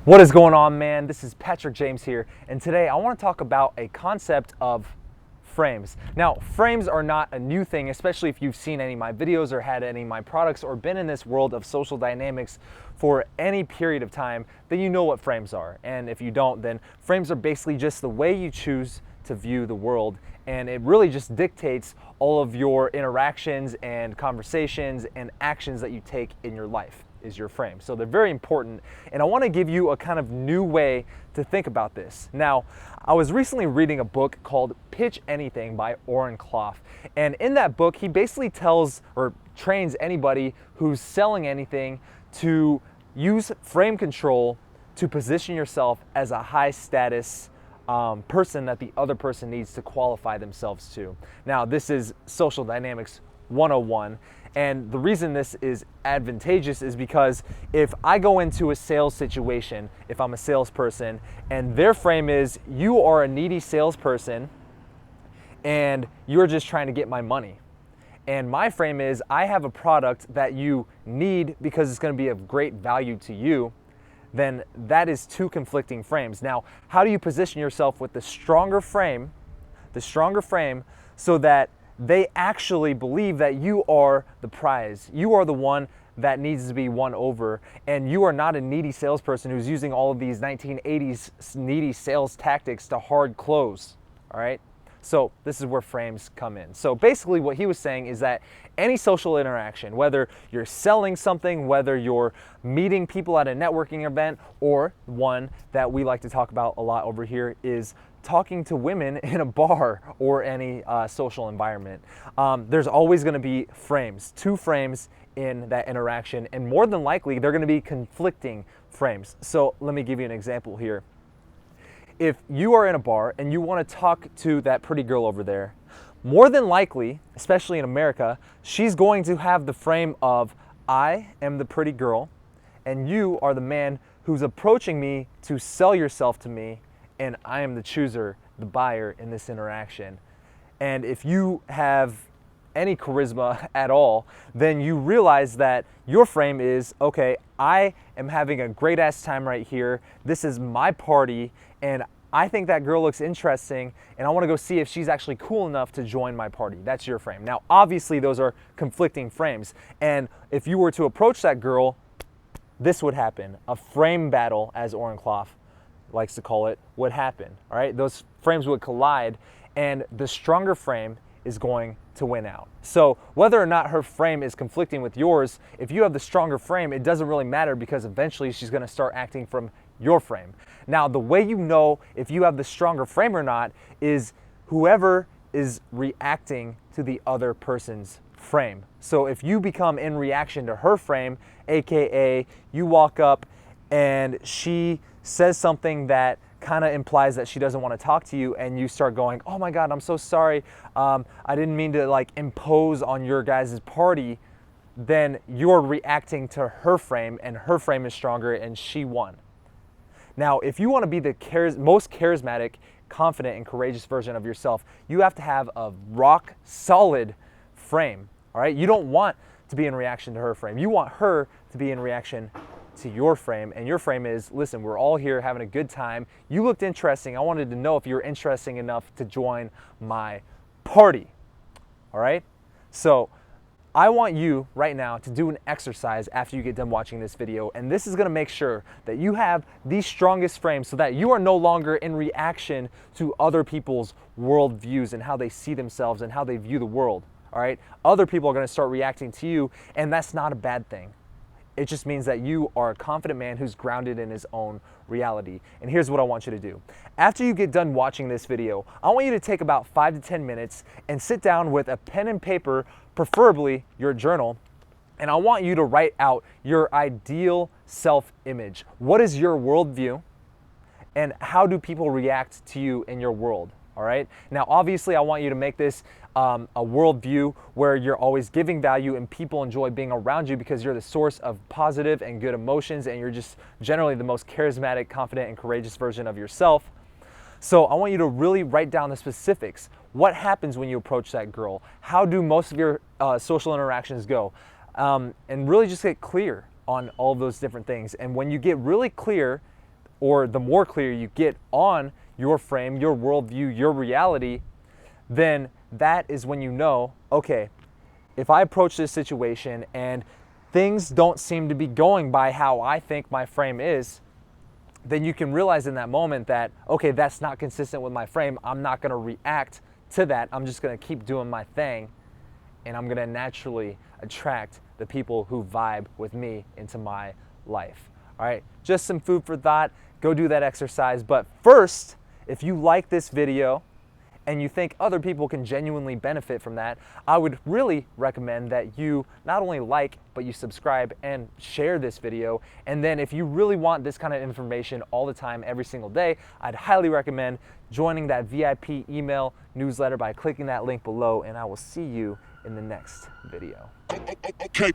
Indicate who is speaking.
Speaker 1: What is going on, man? This is Patrick James here, and today I want to talk about a concept of frames. Now, frames are not a new thing, especially if you've seen any of my videos or had any of my products or been in this world of social dynamics for any period of time, then you know what frames are. And if you don't, then frames are basically just the way you choose to view the world, and it really just dictates all of your interactions and conversations and actions that you take in your life. Is your frame. So they're very important, and I want to give you a kind of new way to think about this. Now, I was recently reading a book called Pitch Anything by Oren Klaff, and in that book he basically tells or trains anybody who's selling anything to use frame control to position yourself as a high status person that the other person needs to qualify themselves to. Now, this is social dynamics 101. And the reason this is advantageous is because if I go into a sales situation, if I'm a salesperson, and their frame is, you are a needy salesperson and you're just trying to get my money. And my frame is, I have a product that you need because it's going to be of great value to you, then that is two conflicting frames. Now, how do you position yourself with the stronger frame so that they actually believe that you are the prize. You are the one that needs to be won over, and you are not a needy salesperson who's using all of these 1980s needy sales tactics to hard close, all right? So this is where frames come in. So basically what he was saying is that any social interaction, whether you're selling something, whether you're meeting people at a networking event, or one that we like to talk about a lot over here is talking to women in a bar or any social environment. There's always going to be frames, two frames in that interaction, and more than likely they're going to be conflicting frames. So let me give you an example here. If you are in a bar and you want to talk to that pretty girl over there, more than likely, especially in America, she's going to have the frame of, I am the pretty girl and you are the man who's approaching me to sell yourself to me, and I am the chooser, the buyer in this interaction. And if you have any charisma at all, then you realize that your frame is, okay, I am having a great ass time right here. This is my party, and I think that girl looks interesting, and I want to go see if she's actually cool enough to join my party. That's your frame. Now, obviously, those are conflicting frames. And if you were to approach that girl, this would happen. A frame battle, as Oren Klaff likes to call it, would happen. All right, those frames would collide, and the stronger frame is going to win out. So whether or not her frame is conflicting with yours, if you have the stronger frame, it doesn't really matter, because eventually she's going to start acting from your frame. Now, the way you know if you have the stronger frame or not is whoever is reacting to the other person's frame. So if you become in reaction to her frame, aka you walk up and she says something that kind of implies that she doesn't want to talk to you, and you start going, oh my God, I'm so sorry, I didn't mean to like impose on your guys' party, then you're reacting to her frame, and her frame is stronger and she won. Now, if you want to be the most charismatic, confident, and courageous version of yourself, you have to have a rock solid frame, all right? You don't want to be in reaction to her frame. You want her to be in reaction to your frame, and your frame is, listen, we're all here having a good time. You looked interesting. I wanted to know if you're interesting enough to join my party, all right? So I want you right now to do an exercise after you get done watching this video, and this is going to make sure that you have the strongest frame so that you are no longer in reaction to other people's worldviews and how they see themselves and how they view the world, all right? Other people are going to start reacting to you, and that's not a bad thing. It just means that you are a confident man who's grounded in his own reality. And here's what I want you to do. After you get done watching this video, I want you to take about 5 to 10 minutes and sit down with a pen and paper, preferably your journal, and I want you to write out your ideal self-image. What is your worldview, and how do people react to you in your world? All right. Now, obviously, I want you to make this a worldview where you're always giving value and people enjoy being around you because you're the source of positive and good emotions, and you're just generally the most charismatic, confident, and courageous version of yourself. So I want you to really write down the specifics. What happens when you approach that girl? How do most of your social interactions go? And really just get clear on all of those different things. And when you get really clear, or the more clear you get on your frame, your worldview, your reality, then that is when you know, okay, if I approach this situation and things don't seem to be going by how I think my frame is, then you can realize in that moment that, okay, that's not consistent with my frame. I'm not gonna react to that. I'm just gonna keep doing my thing, and I'm gonna naturally attract the people who vibe with me into my life. All right, just some food for thought. Go do that exercise. But first, if you like this video and you think other people can genuinely benefit from that, I would really recommend that you not only like, but you subscribe and share this video. And then if you really want this kind of information all the time, every single day, I'd highly recommend joining that VIP email newsletter by clicking that link below, and I will see you in the next video.
Speaker 2: Okay.